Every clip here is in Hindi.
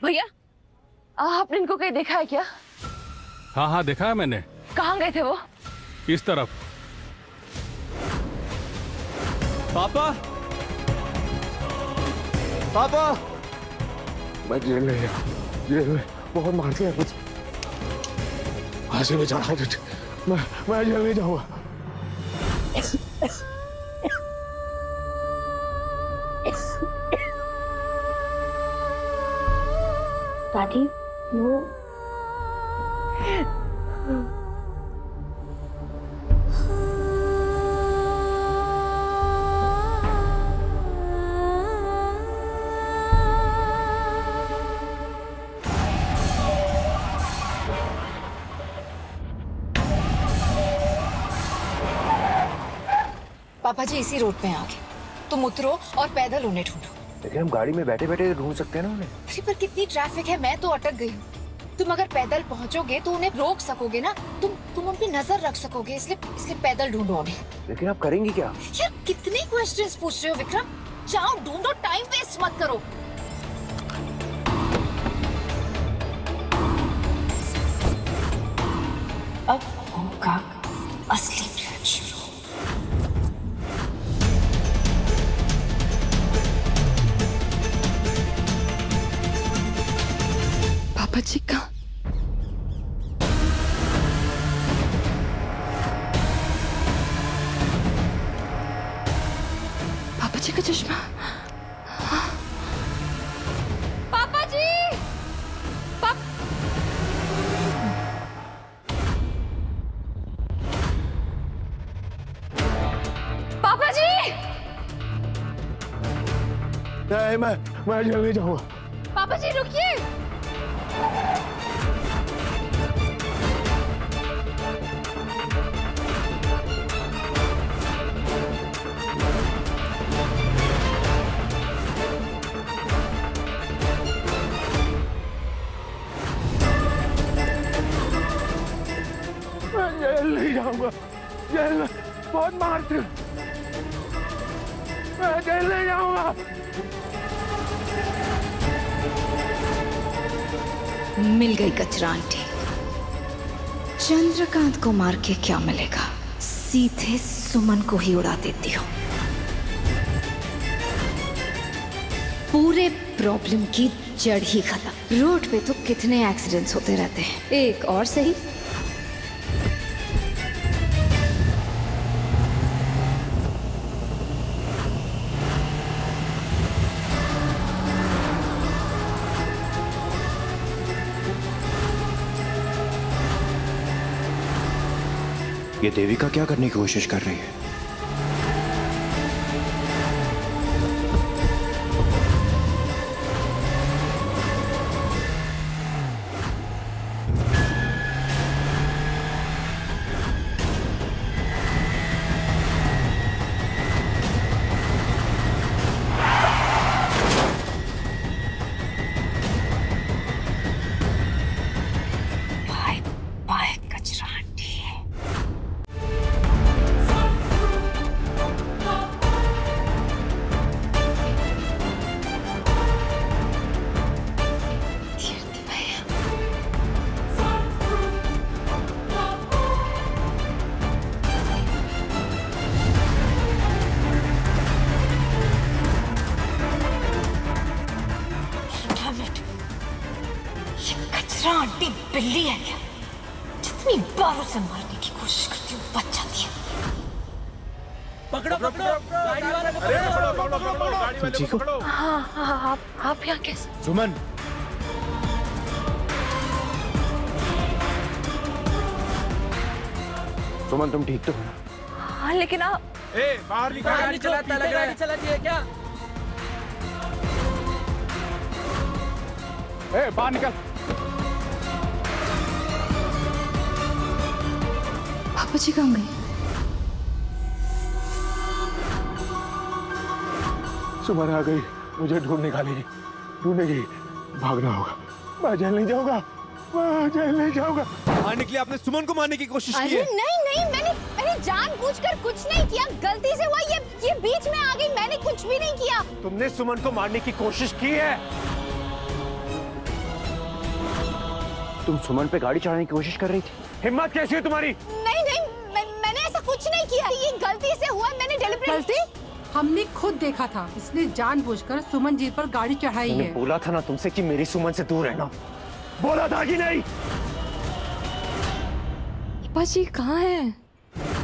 भैया, आपने इनको कहीं देखा है क्या? हाँ हाँ देखा है मैंने। कहाँ गए थे वो? इस तरफ। पापा, पापा, मैं जेल नहीं गया। जेल में बहुत मारते हैं मुझे। फांसी में चढ़ा देते। मैं जेल नहीं जाऊंगा। दादी, वो पापा जी इसी रोड पे आगे, तुम उतरो और पैदल उन्हें ढूंढो। लेकिन हम गाड़ी में बैठे बैठे ढूंढ सकते हैं ना उन्हें। अरे पर कितनी ट्रैफिक है, मैं तो अटक गई हूँ। तुम अगर पैदल पहुँचोगे तो उन्हें रोक सकोगे ना, तुम उन पे नजर रख सकोगे, इसलिए पैदल ढूंढो उन्हें। लेकिन आप करेंगी क्या? यार कितने क्वेश्चंस पूछ रहे हो विक्रम, जाओ ढूंढो, टाइम वेस्ट मत करो। अब होगा असली प्लान शुरू। पापा जी का पापा जी का चश्मा। पापा जी, पापा जी। नहीं, मैं जेल नहीं जाऊंगा। पापा जी रुकिए। मैं जेल नहीं जाऊंगा। जेल में बहुत मारते। मैं जेल नहीं जाऊंगा। मिल गई कचरा आंटी। चंद्रकांत को मार के क्या मिलेगा, सीधे सुमन को ही उड़ा देती हो। पूरे प्रॉब्लम की जड़ ही खत्म। रोड पे तो कितने एक्सीडेंट्स होते रहते हैं, एक और सही। ये देविका क्या करने की कोशिश कर रही है? बाय बाय कचरा आंटी। आंटी बिल्ली है क्या? जितनी बार उसे मारने की कोशिश करती हूँ बच जाती है। पकड़ो पकड़ो, गाड़ी वाले को पकड़ो। हाँ, आप यहाँ कैसे? सुमन, सुमन तुम ठीक तो हो? हाँ लेकिन आप बाहर निकल, गाड़ी चलाता लग रहा है। चलाती है क्या? बाहर निकल। पापा जी कहाँ गए? सुमन आ गई, मुझे ढूंढ निकालेगी, ढूंढेगी। भागना होगा। मैं जेल नहीं जाऊंगा। मैं जेल नहीं जाऊंगा। बाहर निकली, आपने सुमन को मारने की कोशिश की अरे है। नहीं, मैंने जानबूझकर कुछ नहीं किया, गलती से हुआ। ये बीच में आ गई, मैंने कुछ भी नहीं किया। तुमने सुमन को मारने की कोशिश की है। तुम सुमन पे गाड़ी चढ़ाने की कोशिश कर रही थी? हिम्मत कैसी है तुम्हारी? नहीं नहीं, मैंने ऐसा कुछ नहीं किया, ये गलती से हुआ, मैंने डिलीवरी। गलती? हमने खुद देखा था, इसने जानबूझकर सुमन जी पर गाड़ी चढ़ाई मैंने है। बोला था ना तुमसे कि मेरी सुमन से दूर रहना, बोला था कि नहीं? पापा जी कहाँ हैं?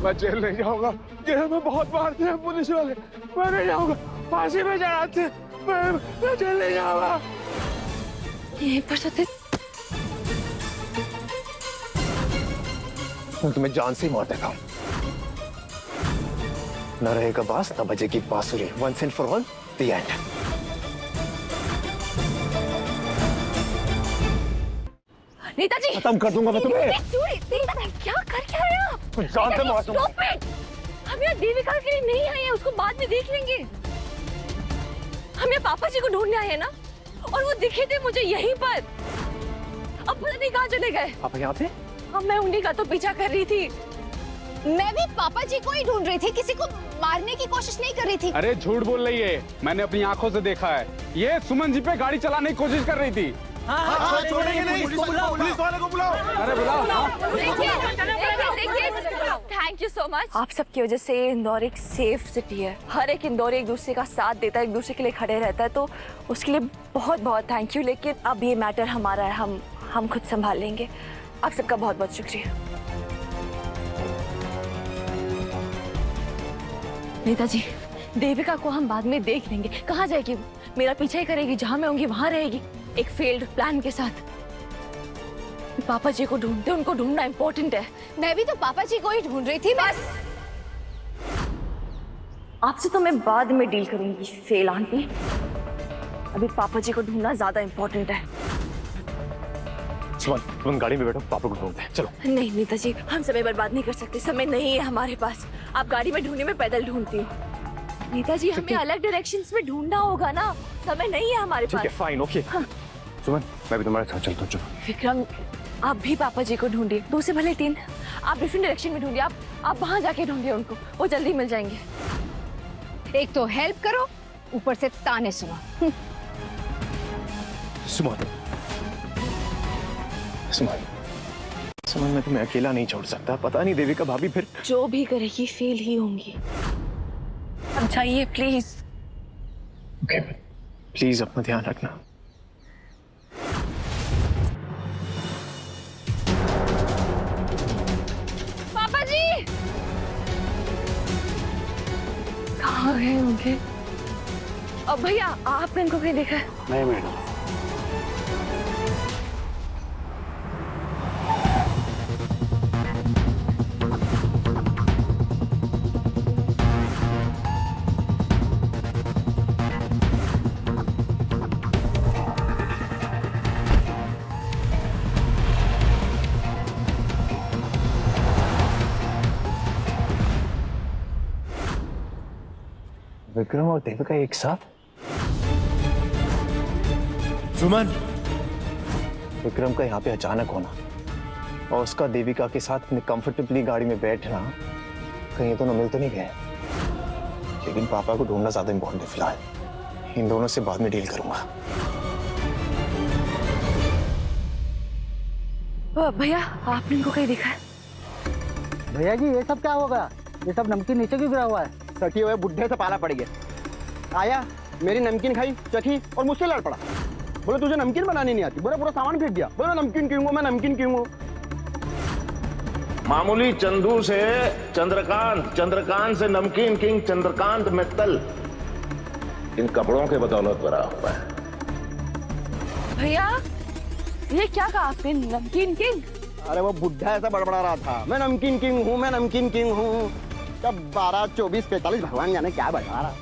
मैं जेल नहीं जाऊंगा, जेल में बहुत मारते हैं पुलिस वाले, मैं नहीं जाऊंगा, फांसी में चढ़ाते हैं, मैं जेल नहीं जाऊंगा। यहीं पर तो थे। मैं तुम्हें जान से ही मार देता हूँ। न रहेगा बास, न बजेगी बांसुरी। Once and for all, the end. Netaji खत्म कर दूंगा मैं तुम्हें। क्या कर क्या रहे हो आप? जान से मार दूंगा। Stop it! हम यहाँ देविका के लिए नहीं आए हैं, उसको बाद में देख लेंगे। हम यहाँ पापा जी को ढूंढने आए हैं ना, और वो दिखे थे मुझे यहीं पर। अब पता नहीं कहाँ चले गए। आप यहाँ थे? अब मैं उन्हीं का तो पीछा कर रही थी। मैं भी पापा जी को ही ढूंढ रही थी, किसी को मारने की कोशिश नहीं कर रही थी। अरे झूठ बोल रही है, मैंने अपनी आंखों से देखा है। ये सुमन जी पे गाड़ी चलाने की कोशिश कर रही थी। छोड़ेंगे नहीं, पुलिस वाले को बुलाओ। अरे बुलाओ। Thank you so much. आप सबकी वजह से इंदौर एक सेफ सिटी है। हर एक इंदौरी एक दूसरे का साथ देता है, एक दूसरे के लिए खड़े रहता है, तो उसके लिए बहुत बहुत थैंक यू। लेकिन अब ये मैटर हमारा है, हम खुद संभाल लेंगे। आप सबका बहुत बहुत शुक्रिया। नेताजी, देविका को हम बाद में देख लेंगे। कहाँ जाएगी? मेरा पीछा ही करेगी, जहाँ मैं होंगी वहाँ रहेगी, एक फेल्ड प्लान के साथ। पापा जी को ढूंढते, उनको ढूंढना इम्पोर्टेंट है। मैं भी तो पापा जी को ही ढूंढ रही थी। बस आपसे तो मैं बाद में डील करूंगी फेल आंटी। अभी पापा जी को ढूंढना ज्यादा इम्पोर्टेंट है। सुमन, तुम गाड़ी में बैठो, पापा को ढूंढते हैं, चलो। नहीं नेताजी, हम समय बर्बाद नहीं कर सकते, समय नहीं है हमारे पास। आप गाड़ी में ढूंढने में पैदल ढूंढती हूँ। नेताजी, हमें अलग डायरेक्शंस में ढूंढना होगा ना, समय नहीं है हमारे पास। ठीक है, फाइन, ओके। सुमन, मैं भी तुम्हारे साथ चलता हूँ, चलो। विक्रम, आप भी पापा जी को ढूंढिए, 2 से भले 3। आप डिफरेंट डायरेक्शन में ढूंढिए, आप वहां जाके ढूंढिए उनको, वो जल्दी मिल जाएंगे। एक तो हेल्प करो, ऊपर से ताने सुनो। सुमन, सुमन, सुमन, मैं तुम्हें अकेला नहीं छोड़ सकता। पता नहीं देविका भाभी फिर जो भी करेगी फेल ही होंगी। अब जाइए प्लीज। ओके, प्लीज अपना ध्यान रखना। पापा जी कहाँ गए होंगे? अब भैया, आपने इनको कहीं देखा है? नहीं मैडम। विक्रम और देविका एक साथ? सुमन, विक्रम का यहाँ पे अचानक होना और उसका देविका के साथ इतनी कंफर्टेबली गाड़ी में बैठना, कहीं तो मिल तो नहीं गए। लेकिन पापा को ढूंढना ज्यादा इम्पोर्टेंट है फिलहाल। इन दोनों से बाद में डील करूंगा। भैया, आपने इनको कहीं देखा है? भैया जी, ये सब क्या हो गया? ये सब नमकीन नीचे क्यों गिरा हुआ है? सटी हुए बुढ़े से पाला पड़ गया। आया, मेरी नमकीन खाई, चखी और मुझसे लड़ पड़ा। बोले तुझे नमकीन बनानी नहीं आती। बोले पूरा सामान फेंक दिया। बोले नमकीन क्यों हूँ मैं, नमकीन क्यों हूँ? मामूली चंदू से चंद्रकांत, चंद्रकांत से नमकीन किंग, चंद्रकांत मित्तल इन कपड़ों के बदौलत बना हुआ है। भैया, ये क्या कहा आपने, नमकीन किंग? अरे वो बुढ़ा ऐसा बड़बड़ा रहा था, मैं नमकीन किंग हूँ, मैं नमकीन किंग हूँ। तब 12, 24, 45 भगवान जाने क्या बड़बड़ा रहा।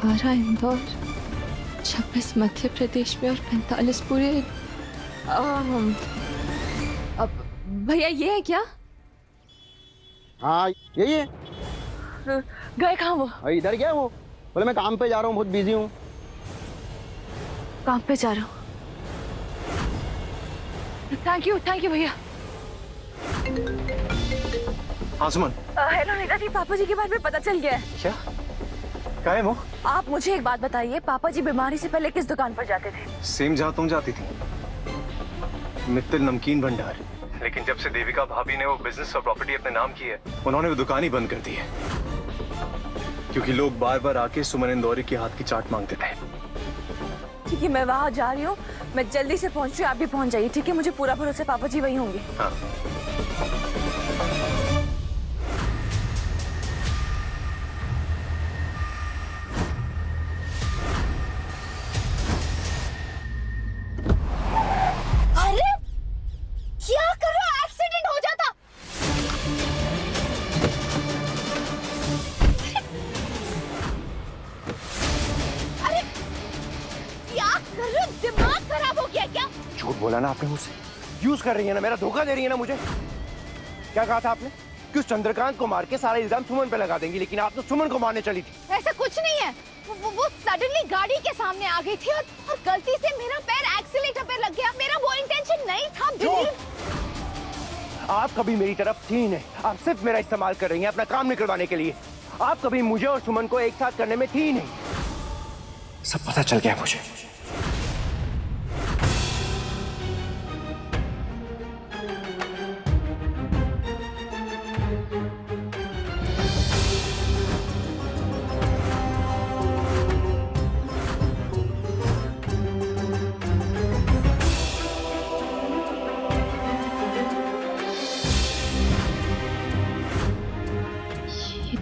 12 इंदौर, 26 मध्य प्रदेश में और 45 पूरे। अब भैया, ये है क्या? हाँ यही है। गए कहाँ वो? इधर गया वो। बोले मैं काम पे जा रहा हूँ, बहुत बिजी हूँ। काम पे जा रहा हूँ। थैंक यू भैया। हाँ सुमन। हेलो नेताजी, पापा जी के बारे में पता चल गया है। क्या? क्या है वो? आप मुझे एक बात बताइए, पापा जी बीमारी से पहले किस दुकान पर जाते थे? सेम जहाँ तुम जाती थी, मित्तल नमकीन भंडार। लेकिन जब से देविका भाभी ने वो बिजनेस और प्रॉपर्टी अपने नाम की है, उन्होंने वो दुकान ही बंद कर दी है, क्योंकि लोग बार बार आके सुमन इंदौरी के हाथ की चाट मांगते थे। ठीक है, मैं वहाँ जा रही हूँ, मैं जल्दी से पहुँच रही हूँ, आप भी पहुँच जाइए, ठीक है? मुझे पूरा भरोसा पापा जी वही होंगे। हाँ। अरे क्या कर रहा, एक्सीडेंट हो जाता। अरे क्या कर रहे हो, दिमाग खराब हो गया क्या? झूठ बोला ना आपने मुझसे, यूज कर रही है ना, मेरा धोखा दे रही है ना मुझे। क्या कहा था आपने कि उस चंद्रकांत को मार के सारा इल्जाम सुमन पे लगा देंगी, लेकिन आप तो सुमन को मारने चली थी। ऐसा कुछ नहीं है, वो सडनली गाड़ी के सामने आ गई थी और गलती से मेरा पैर एक्सीलेटर पे लग गया। मेरा वो इंटेंशन नहीं था। आप कभी मेरी तरफ थी नहीं, आप सिर्फ मेरा इस्तेमाल कर रही हैं अपना काम निकलवाने के लिए। आप कभी मुझे और सुमन को एक साथ करने में थी ही नहीं। सब पता चल गया मुझे।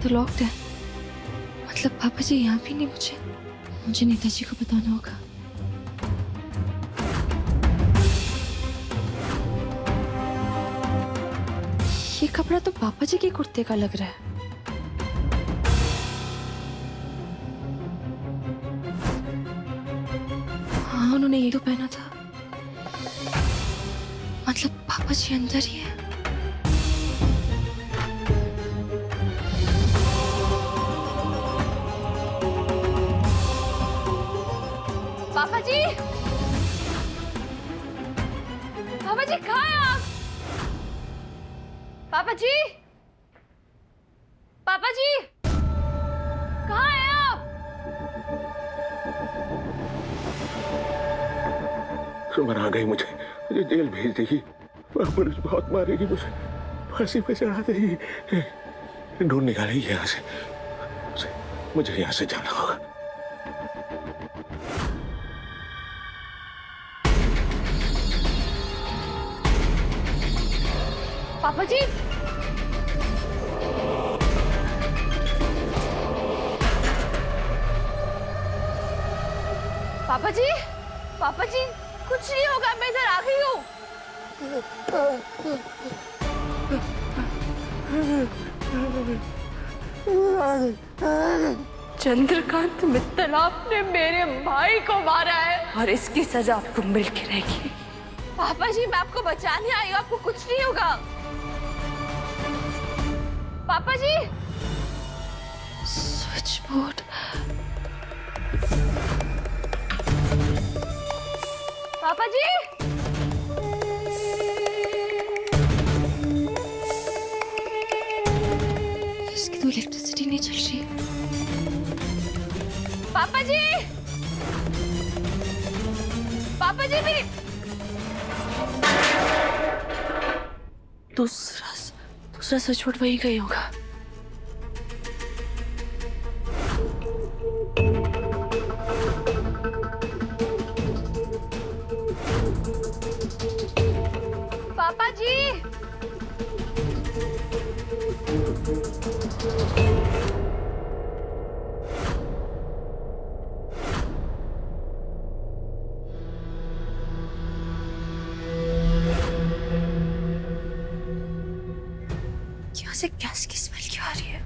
तो लॉक्ड है, मतलब पापा जी यहाँ भी नहीं। मुझे नेताजी को बताना होगा। ये कपड़ा तो पापा जी के कुर्ते का लग रहा है। हाँ, उन्होंने ये तो पहना था, मतलब पापा जी अंदर ही है। पापा जी, पापा जी कहाँ हैं आप? पापा जी, पापा जी कहाँ हैं आप? सुमन आ गई, मुझे जेल भेज देगी, पुलिस बहुत मारेगी, मुझे फांसी पे चढ़ा देगी। ढूंढ निकालेगी यहाँ से, मुझे यहाँ से जाना होगा। पापा जी, पापा जी, पापा जी कुछ नहीं होगा, मैं इधर आ गई हूँ। चंद्रकांत मित्तल, आपने मेरे भाई को मारा है और इसकी सजा आपको मिल के रहेगी। पापा जी, मैं आपको बचाने आई हूँ, आपको कुछ नहीं होगा। पापा जी, स्विच बोर्ड। पापा जी, इसकी तो इलेक्ट्रिसिटी नहीं चल रही। पापा जी, पापा जी मेरी। दूसरा स्विच बोर्ड वही गई होगा। पापा जी, यहाँ से गैस की स्मेल क्यों आ रही है?